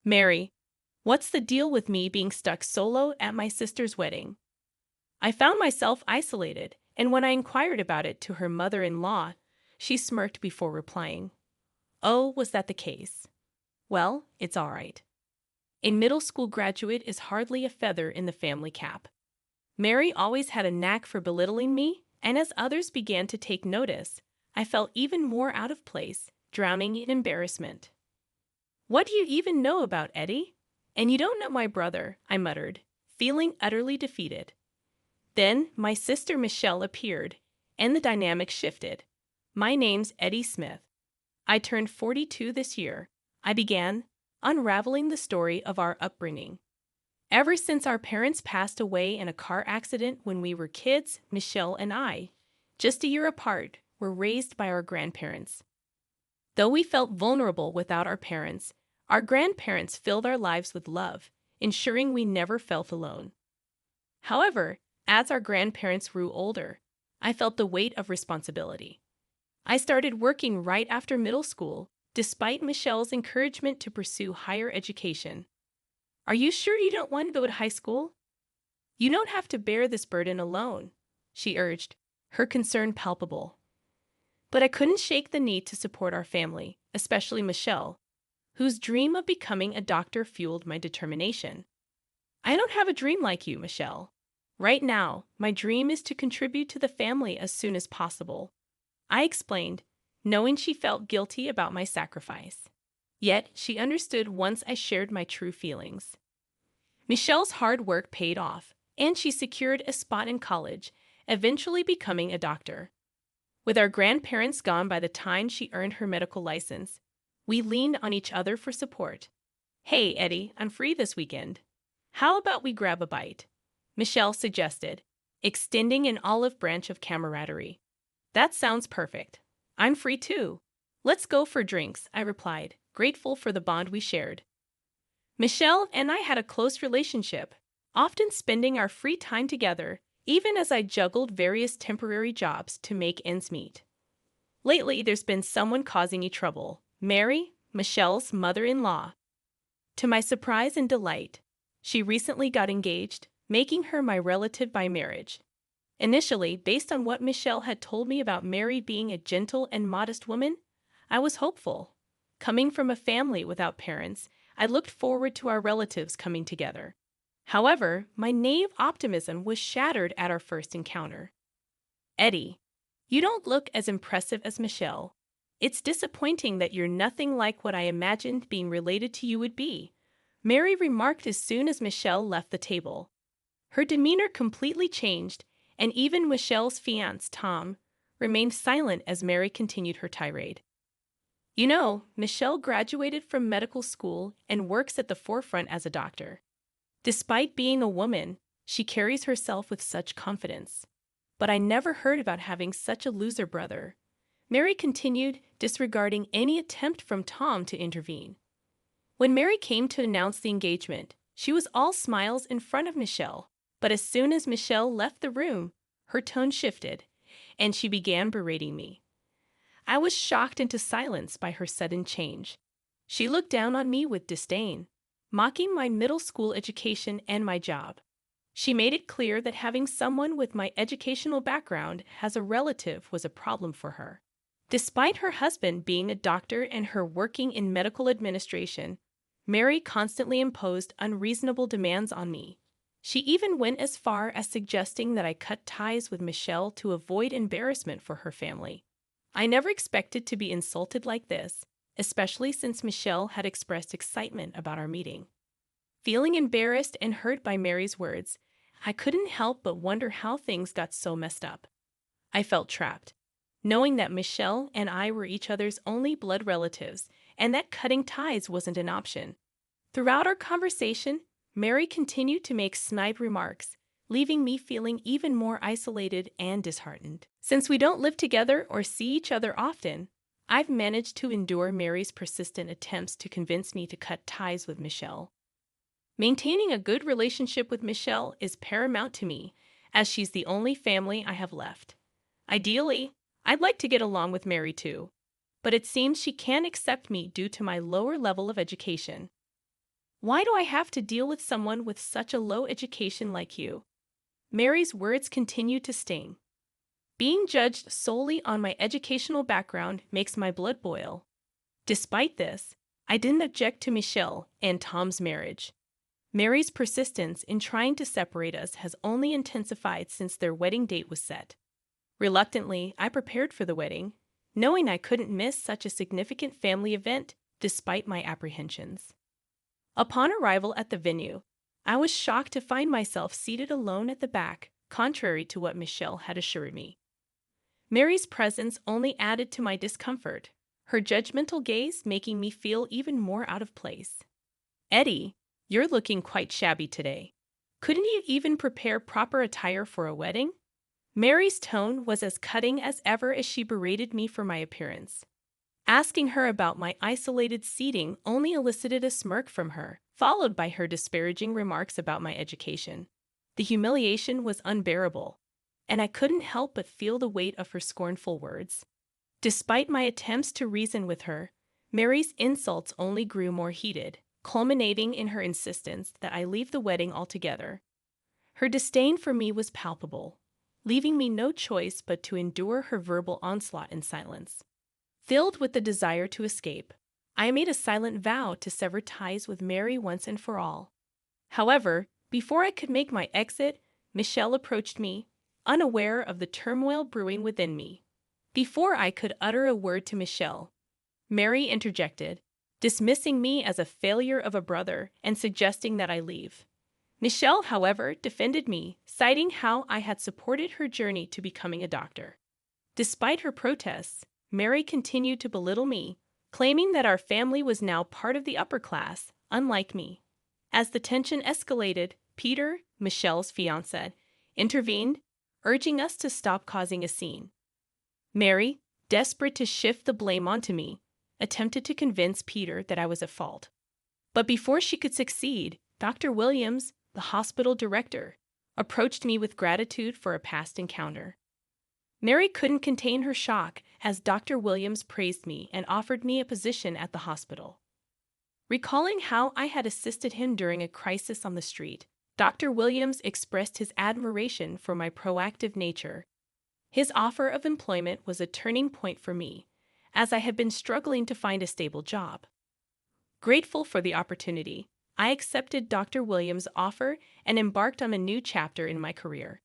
Mary, what's the deal with me being stuck solo at my sister's wedding? I found myself isolated, and when I inquired about it to her mother-in-law, she smirked before replying. Oh, was that the case? Well, it's all right. A middle school graduate is hardly a feather in the family cap. Mary always had a knack for belittling me, and as others began to take notice, I felt even more out of place, drowning in embarrassment. What do you even know about Eddie? And you don't know my brother, I muttered, feeling utterly defeated. Then my sister Michelle appeared, and the dynamic shifted. My name's Eddie Smith. I turned 42 this year. I began unraveling the story of our upbringing. Ever since our parents passed away in a car accident when we were kids, Michelle and I, just a year apart, were raised by our grandparents. Though we felt vulnerable without our parents, our grandparents filled our lives with love, ensuring we never felt alone. However, as our grandparents grew older, I felt the weight of responsibility. I started working right after middle school, despite Michelle's encouragement to pursue higher education. Are you sure you don't want to go to high school? You don't have to bear this burden alone, she urged, her concern palpable. But I couldn't shake the need to support our family, especially Michelle, whose dream of becoming a doctor fueled my determination. I don't have a dream like you, Michelle. Right now, my dream is to contribute to the family as soon as possible, I explained, knowing she felt guilty about my sacrifice. Yet, she understood once I shared my true feelings. Michelle's hard work paid off, and she secured a spot in college, eventually becoming a doctor. With our grandparents gone by the time she earned her medical license, we leaned on each other for support. Hey, Eddie, I'm free this weekend. How about we grab a bite? Michelle suggested, extending an olive branch of camaraderie. That sounds perfect. I'm free too. Let's go for drinks, I replied, grateful for the bond we shared. Michelle and I had a close relationship, often spending our free time together, even as I juggled various temporary jobs to make ends meet. Lately, there's been someone causing me trouble, Mary, Michelle's mother-in-law. To my surprise and delight, she recently got engaged, making her my relative by marriage. Initially, based on what Michelle had told me about Mary being a gentle and modest woman, I was hopeful. Coming from a family without parents, I looked forward to our relatives coming together. However, my naive optimism was shattered at our first encounter. Eddie, you don't look as impressive as Michelle. It's disappointing that you're nothing like what I imagined being related to you would be, Mary remarked as soon as Michelle left the table. Her demeanor completely changed, and even Michelle's fiancé, Tom, remained silent as Mary continued her tirade. You know, Michelle graduated from medical school and works at the forefront as a doctor. Despite being a woman, she carries herself with such confidence. But I never heard about having such a loser brother. Mary continued, disregarding any attempt from Tom to intervene. When Mary came to announce the engagement, she was all smiles in front of Michelle. But as soon as Michelle left the room, her tone shifted, and she began berating me. I was shocked into silence by her sudden change. She looked down on me with disdain, mocking my middle school education and my job. She made it clear that having someone with my educational background as a relative was a problem for her. Despite her husband being a doctor and her working in medical administration, Mary constantly imposed unreasonable demands on me. She even went as far as suggesting that I cut ties with Michelle to avoid embarrassment for her family. I never expected to be insulted like this, especially since Michelle had expressed excitement about our meeting. Feeling embarrassed and hurt by Mary's words, I couldn't help but wonder how things got so messed up. I felt trapped, knowing that Michelle and I were each other's only blood relatives and that cutting ties wasn't an option. Throughout our conversation, Mary continued to make snide remarks, leaving me feeling even more isolated and disheartened. Since we don't live together or see each other often, I've managed to endure Mary's persistent attempts to convince me to cut ties with Michelle. Maintaining a good relationship with Michelle is paramount to me, as she's the only family I have left. Ideally, I'd like to get along with Mary too, but it seems she can't accept me due to my lower level of education. Why do I have to deal with someone with such a low education like you? Mary's words continued to sting. Being judged solely on my educational background makes my blood boil. Despite this, I didn't object to Michelle and Tom's marriage. Mary's persistence in trying to separate us has only intensified since their wedding date was set. Reluctantly, I prepared for the wedding, knowing I couldn't miss such a significant family event despite my apprehensions. Upon arrival at the venue, I was shocked to find myself seated alone at the back, contrary to what Michelle had assured me. Mary's presence only added to my discomfort, her judgmental gaze making me feel even more out of place. Eddie, you're looking quite shabby today. Couldn't you even prepare proper attire for a wedding? Mary's tone was as cutting as ever as she berated me for my appearance. Asking her about my isolated seating only elicited a smirk from her, followed by her disparaging remarks about my education. The humiliation was unbearable, and I couldn't help but feel the weight of her scornful words. Despite my attempts to reason with her, Mary's insults only grew more heated, culminating in her insistence that I leave the wedding altogether. Her disdain for me was palpable, leaving me no choice but to endure her verbal onslaught in silence. Filled with the desire to escape, I made a silent vow to sever ties with Mary once and for all. However, before I could make my exit, Michelle approached me, unaware of the turmoil brewing within me. Before I could utter a word to Michelle, Mary interjected, dismissing me as a failure of a brother and suggesting that I leave. Michelle, however, defended me, citing how I had supported her journey to becoming a doctor. Despite her protests, Mary continued to belittle me, claiming that our family was now part of the upper class, unlike me. As the tension escalated, Peter, Michelle's fiancé, intervened, urging us to stop causing a scene. Mary, desperate to shift the blame onto me, attempted to convince Peter that I was at fault. But before she could succeed, Dr. Williams, the hospital director, approached me with gratitude for a past encounter. Mary couldn't contain her shock as Dr. Williams praised me and offered me a position at the hospital. Recalling how I had assisted him during a crisis on the street, Dr. Williams expressed his admiration for my proactive nature. His offer of employment was a turning point for me, as I had been struggling to find a stable job. Grateful for the opportunity, I accepted Dr. Williams' offer and embarked on a new chapter in my career.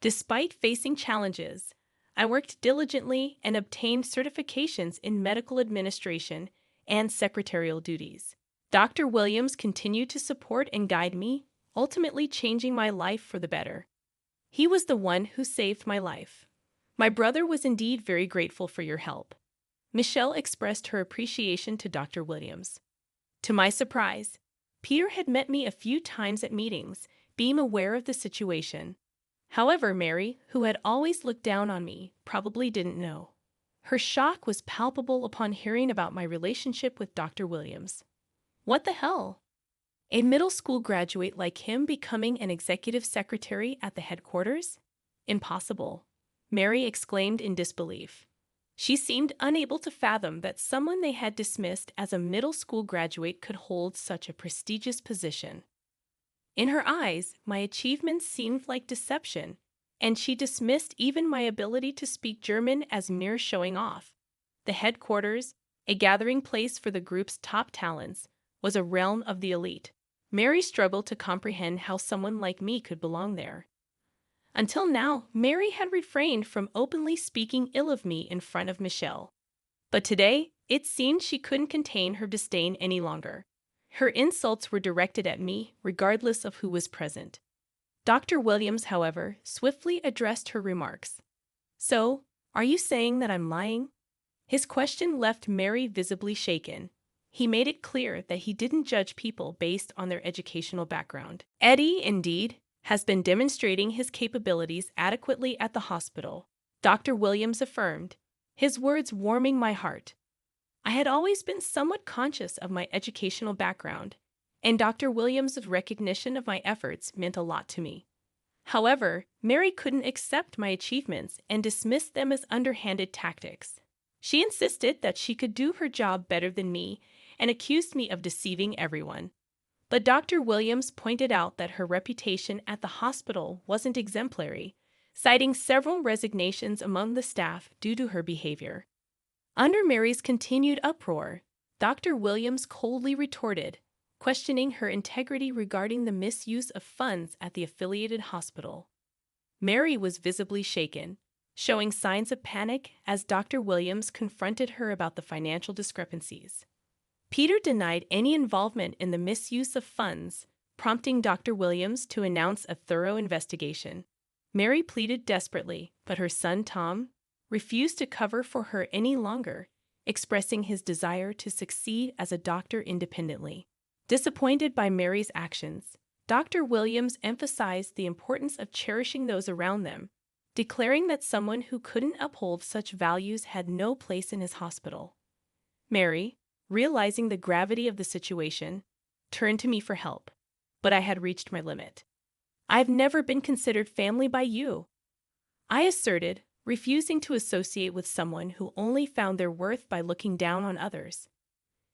Despite facing challenges, I worked diligently and obtained certifications in medical administration and secretarial duties. Dr. Williams continued to support and guide me, ultimately changing my life for the better. He was the one who saved my life. My brother was indeed very grateful for your help. Michelle expressed her appreciation to Dr. Williams. To my surprise, Peter had met me a few times at meetings, being aware of the situation. However, Mary, who had always looked down on me, probably didn't know. Her shock was palpable upon hearing about my relationship with Dr. Williams. What the hell? A middle school graduate like him becoming an executive secretary at the headquarters? Impossible, Mary exclaimed in disbelief. She seemed unable to fathom that someone they had dismissed as a middle school graduate could hold such a prestigious position. In her eyes, my achievements seemed like deception, and she dismissed even my ability to speak German as mere showing off. The headquarters, a gathering place for the group's top talents, was a realm of the elite. Mary struggled to comprehend how someone like me could belong there. Until now, Mary had refrained from openly speaking ill of me in front of Michelle. But today, it seemed she couldn't contain her disdain any longer. Her insults were directed at me, regardless of who was present. Dr. Williams, however, swiftly addressed her remarks. So, are you saying that I'm lying? His question left Mary visibly shaken. He made it clear that he didn't judge people based on their educational background. Eddie, indeed, has been demonstrating his capabilities adequately at the hospital, Dr. Williams affirmed, his words warming my heart. I had always been somewhat conscious of my educational background, and Dr. Williams' recognition of my efforts meant a lot to me. However, Mary couldn't accept my achievements and dismissed them as underhanded tactics. She insisted that she could do her job better than me and accused me of deceiving everyone. But Dr. Williams pointed out that her reputation at the hospital wasn't exemplary, citing several resignations among the staff due to her behavior. Under Mary's continued uproar, Dr. Williams coldly retorted, questioning her integrity regarding the misuse of funds at the affiliated hospital. Mary was visibly shaken, showing signs of panic as Dr. Williams confronted her about the financial discrepancies. Peter denied any involvement in the misuse of funds, prompting Dr. Williams to announce a thorough investigation. Mary pleaded desperately, but her son Tom refused to cover for her any longer, expressing his desire to succeed as a doctor independently. Disappointed by Mary's actions, Dr. Williams emphasized the importance of cherishing those around them, declaring that someone who couldn't uphold such values had no place in his hospital. Mary, realizing the gravity of the situation, turned to me for help, but I had reached my limit. "I've never been considered family by you," I asserted, refusing to associate with someone who only found their worth by looking down on others.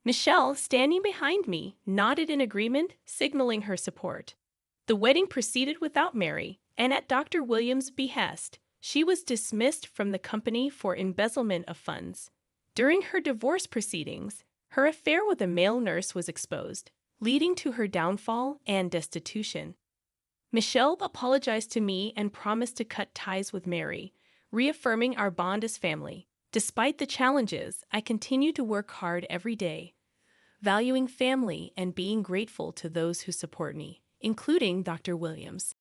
Michelle, standing behind me, nodded in agreement, signaling her support. The wedding proceeded without Mary, and at Dr. Williams' behest, she was dismissed from the company for embezzlement of funds. During her divorce proceedings, her affair with a male nurse was exposed, leading to her downfall and destitution. Michelle apologized to me and promised to cut ties with Mary, reaffirming our bond as family. Despite the challenges, I continue to work hard every day, valuing family and being grateful to those who support me, including Dr. Williams.